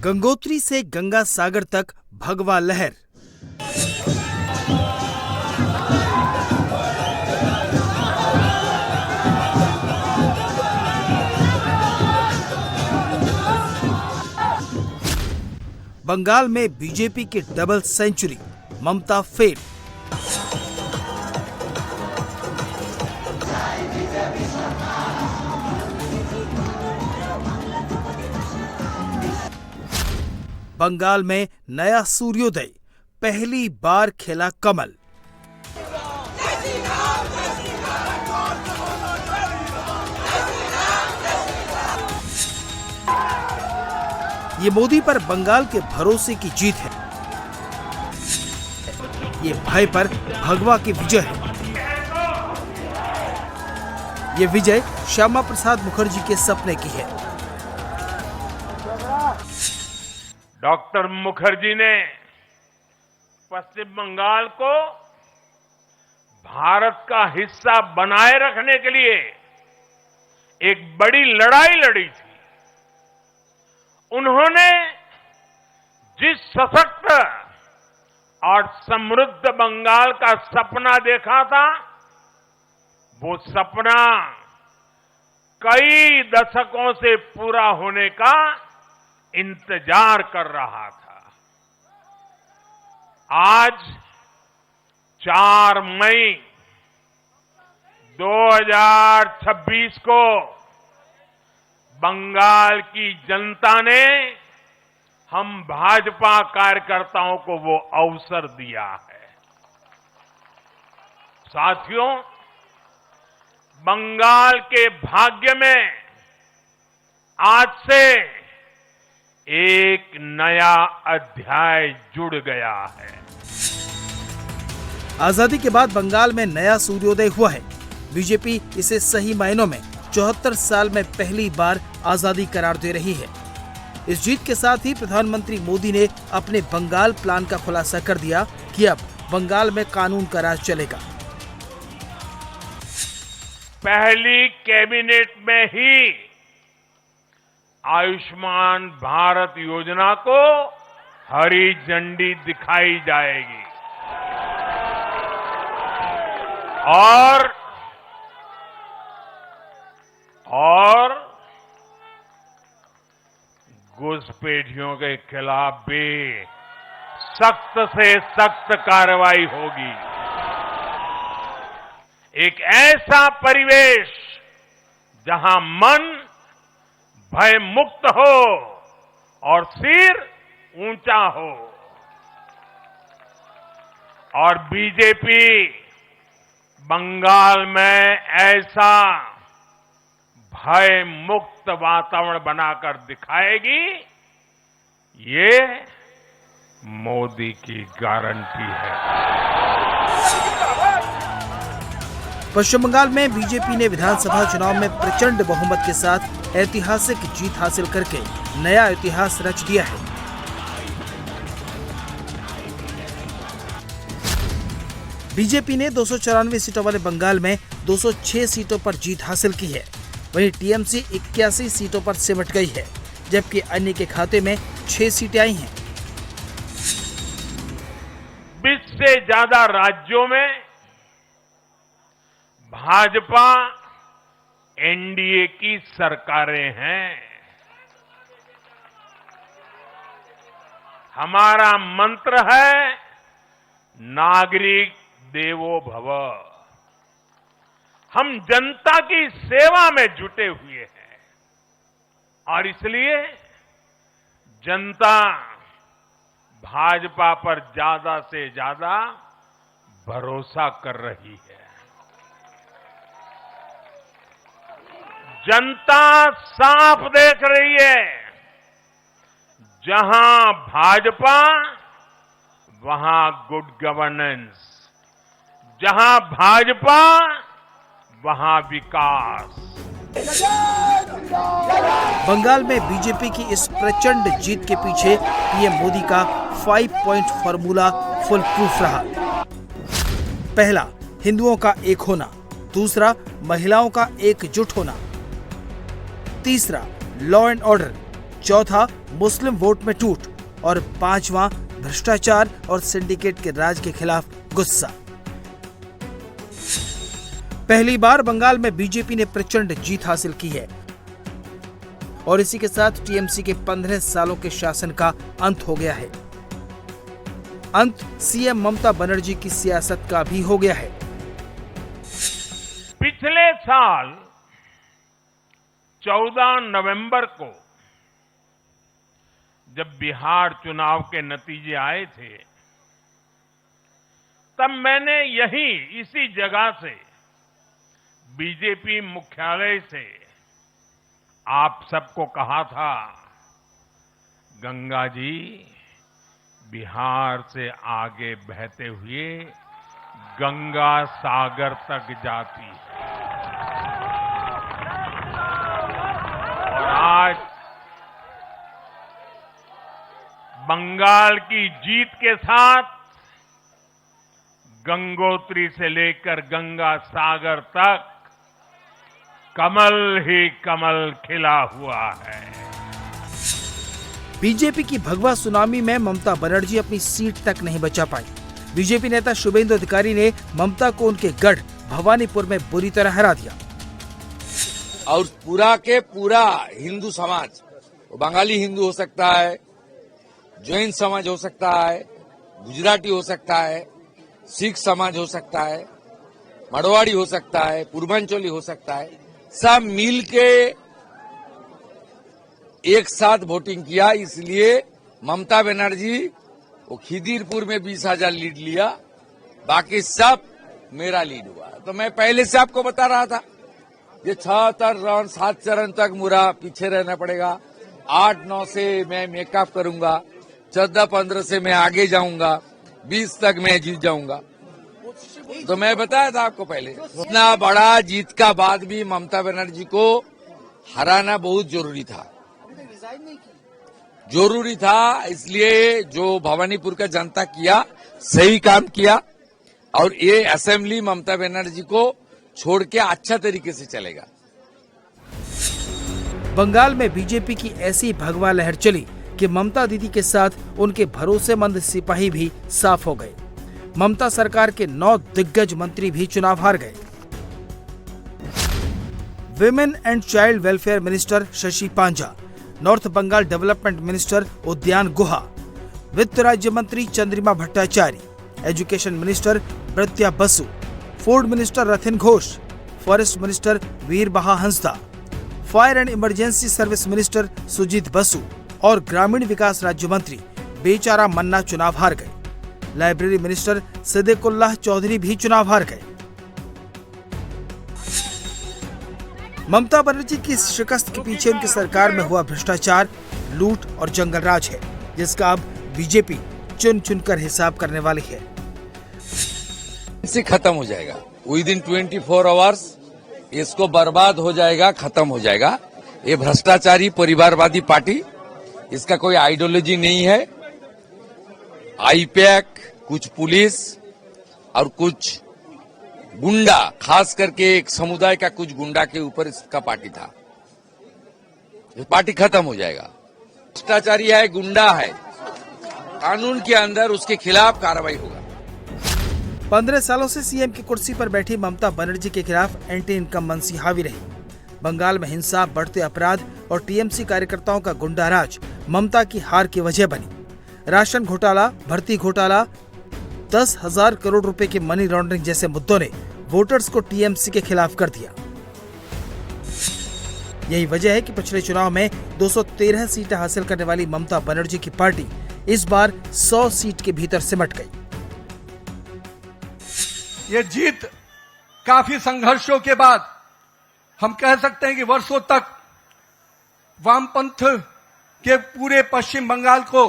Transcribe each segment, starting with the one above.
गंगोत्री से गंगा सागर तक भगवा लहर। बंगाल में बीजेपी की डबल सेंचुरी, ममता फेल। बंगाल में नया सूर्योदय, पहली बार खिला कमल। ये मोदी पर बंगाल के भरोसे की जीत है। ये भय पर भगवा की विजय है। ये विजय श्यामा प्रसाद मुखर्जी के सपने की है। डॉक्टर मुखर्जी ने पश्चिम बंगाल को भारत का हिस्सा बनाए रखने के लिए एक बड़ी लड़ाई लड़ी थी। उन्होंने जिस सशक्त और समृद्ध बंगाल का सपना देखा था, वो सपना कई दशकों से पूरा होने का इंतजार कर रहा था। आज 4 मई 2026 को बंगाल की जनता ने हम भाजपा कार्यकर्ताओं को वो अवसर दिया है। साथियों, बंगाल के भाग्य में आज से एक नया अध्याय जुड़ गया है। आजादी के बाद बंगाल में नया सूर्योदय हुआ है। बीजेपी इसे सही मायनों में 74 साल में पहली बार आजादी करार दे रही है। इस जीत के साथ ही प्रधानमंत्री मोदी ने अपने बंगाल प्लान का खुलासा कर दिया कि अब बंगाल में कानून का राज चलेगा। पहली कैबिनेट में ही आयुष्मान भारत योजना को हरी झंडी दिखाई जाएगी और घुसपैठियों के खिलाफ भी सख्त से सख्त कार्रवाई होगी। एक ऐसा परिवेश जहां मन भय मुक्त हो और सिर ऊंचा हो, और बीजेपी बंगाल में ऐसा भय मुक्त वातावरण बनाकर दिखाएगी, ये मोदी की गारंटी है। पश्चिम बंगाल में बीजेपी ने विधानसभा चुनाव में प्रचंड बहुमत के साथ ऐतिहासिक जीत हासिल करके नया इतिहास रच दिया है। बीजेपी ने 294 सीटों वाले बंगाल में 206 सीटों पर जीत हासिल की है। वहीं टीएमसी 81 सीटों पर सिमट गई है, जबकि अन्य के खाते में 6 सीटें आई हैं। 20 से ज्यादा राज्यों में भाजपा एनडीए की सरकारें हैं। हमारा मंत्र है नागरिक देवो भव। हम जनता की सेवा में जुटे हुए हैं और इसलिए जनता भाजपा पर ज्यादा से ज्यादा भरोसा कर रही है। जनता साफ देख रही है, जहां भाजपा वहां गुड गवर्नेंस, जहां भाजपा वहां विकास। बंगाल में बीजेपी की इस प्रचंड जीत के पीछे पीएम मोदी का 5 पॉइंट फॉर्मूला फुल प्रूफ रहा। पहला, हिंदुओं का एक होना। दूसरा, महिलाओं का एकजुट होना। तीसरा, लॉ एंड ऑर्डर। चौथा मुस्लिम वोट में टूट और पांचवा भ्रष्टाचार और सिंडिकेट के राज के खिलाफ गुस्सा। पहली बार बंगाल में बीजेपी ने प्रचंड जीत हासिल की है और इसी के साथ टीएमसी के 15 सालों के शासन का अंत हो गया है। अंत सीएम ममता बनर्जी की सियासत का भी हो गया है। पिछले साल 14 नवंबर को जब बिहार चुनाव के नतीजे आए थे, तब मैंने इसी जगह से बीजेपी मुख्यालय से आप सबको कहा था, गंगा जी बिहार से आगे बहते हुए गंगा सागर तक जाती है। और आज बंगाल की जीत के साथ गंगोत्री से लेकर गंगा सागर तक कमल ही कमल खिला हुआ है। बीजेपी की भगवा सुनामी में ममता बनर्जी अपनी सीट तक नहीं बचा पाई। बीजेपी नेता शुभेंदु अधिकारी ने ममता को उनके गढ़ भवानीपुर में बुरी तरह हरा दिया। और पूरा के पूरा हिंदू समाज, बंगाली हिंदू हो सकता है, जैन समाज हो सकता है, गुजराती हो सकता है, सिख समाज हो सकता है, मारवाड़ी हो सकता है, पूर्वांचली हो सकता है, सब मिल के एक साथ वोटिंग किया। इसलिए ममता बनर्जी वो खिदिरपुर में 20,000 लीड लिया, बाकी सब मेरा लीड हुआ। तो मैं पहले से आपको बता रहा था, ये 6 7 चरण तक मुरा पीछे रहना पड़ेगा। 8-9 से मैं मेकअप करूंगा, 14-15 से मैं आगे जाऊंगा, 20 तक मैं जीत जाऊंगा। तो मैं बताया था आपको पहले, इतना बड़ा जीत का बाद भी ममता बनर्जी को हराना बहुत जरूरी था। इसलिए जो भवानीपुर का जनता किया, सही काम किया। और ये असेंबली ममता बनर्जी को छोड़ के अच्छा तरीके से चलेगा। बंगाल में बीजेपी की ऐसी भगवा लहर चली कि ममता दीदी के साथ उनके भरोसेमंद सिपाही भी साफ हो गए। ममता सरकार के 9 दिग्गज मंत्री भी चुनाव हार गए। Women and child welfare minister Shashi Panja, North Bengal development minister Udayan Guha, वित्त राज्य मंत्री Chandrima Bhattacharya, education minister Bratya Basu, food minister Rathin Ghosh, forest minister Birbaha Hansda, fire and emergency service minister Sujit Basu और ग्रामीण विकास राज्य मंत्री बेचारा मन्ना चुनाव हार गए। लाइब्रेरी मिनिस्टर सिद्दीकुल्लाह चौधरी भी चुनाव हार गए। ममता बनर्जी की इस शिकस्त के पीछे उनकी सरकार में हुआ भ्रष्टाचार, लूट और जंगल राज है, जिसका अब बीजेपी चुन चुनकर हिसाब करने वाली है। इसे खत्म हो जाएगा विद इन 24 आवर्स, इसको बर्बाद हो जाएगा, खत्म हो जाएगा। ये भ्रष्टाचारी परिवारवादी पार्टी, इसका कोई आइडियोलॉजी नहीं है। आईपैक, कुछ पुलिस और कुछ गुंडा, खास करके एक समुदाय का कुछ गुंडा के ऊपर इसका पार्टी था। ये पार्टी खत्म हो जाएगा। भ्रष्टाचारी है, गुंडा है, कानून के अंदर उसके खिलाफ कार्रवाई होगा। 15 सालों से सीएम की कुर्सी पर बैठी ममता बनर्जी के खिलाफ एंटी इनकम्बेंसी हावी रही। बंगाल में हिंसा, बढ़ते अपराध और टीएमसी कार्यकर्ताओं का गुंडा राज ममता की हार की वजह बनी। राशन घोटाला, भर्ती घोटाला, 10,000 करोड़ रुपए के मनी लॉन्ड्रिंग जैसे मुद्दों ने वोटर्स को टीएमसी के खिलाफ कर दिया। यही वजह है कि पिछले चुनाव में 213 सीटें हासिल करने वाली ममता बनर्जी की पार्टी इस बार 100 सीट के भीतर सिमट गई। ये जीत काफी संघर्षों के बाद, हम कह सकते हैं कि वर्षों तक वामपंथ के पूरे पश्चिम बंगाल को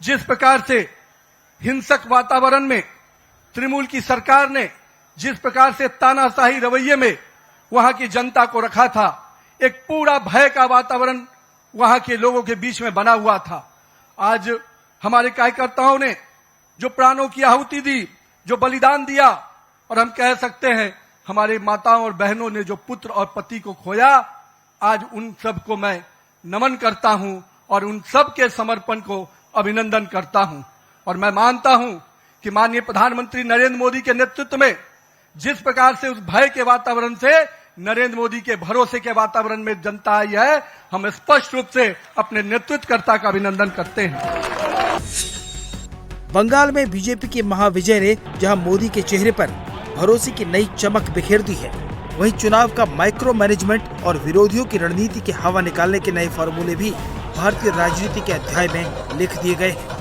जिस प्रकार से हिंसक वातावरण में तृणमूल की सरकार ने जिस प्रकार से तानाशाही रवैये में वहां की जनता को रखा था, एक पूरा भय का वातावरण वहां के लोगों के बीच में बना हुआ था। आज हमारे कार्यकर्ताओं ने जो प्राणों की आहुति दी, जो बलिदान दिया, और हम कह सकते हैं हमारे माताओं और बहनों ने जो पुत्र और पति को खोया, आज उन सबको मैं नमन करता हूं और उन सब के समर्पण को अभिनंदन करता हूं। और मैं मानता हूं कि माननीय प्रधानमंत्री नरेंद्र मोदी के नेतृत्व में जिस प्रकार से उस भय के वातावरण से नरेंद्र मोदी के भरोसे के वातावरण में जनता आई है, हम स्पष्ट रूप से अपने नेतृत्वकर्ता का अभिनंदन करते हैं। बंगाल में बीजेपी के महाविजय ने जहां मोदी के चेहरे पर भरोसे की नई चमक बिखेर दी है, वहीं चुनाव का माइक्रो मैनेजमेंट और विरोधियों की रणनीति की हवा निकालने के नए फार्मूले भी भारतीय राजनीति के अध्याय में लिख दिए गए हैं।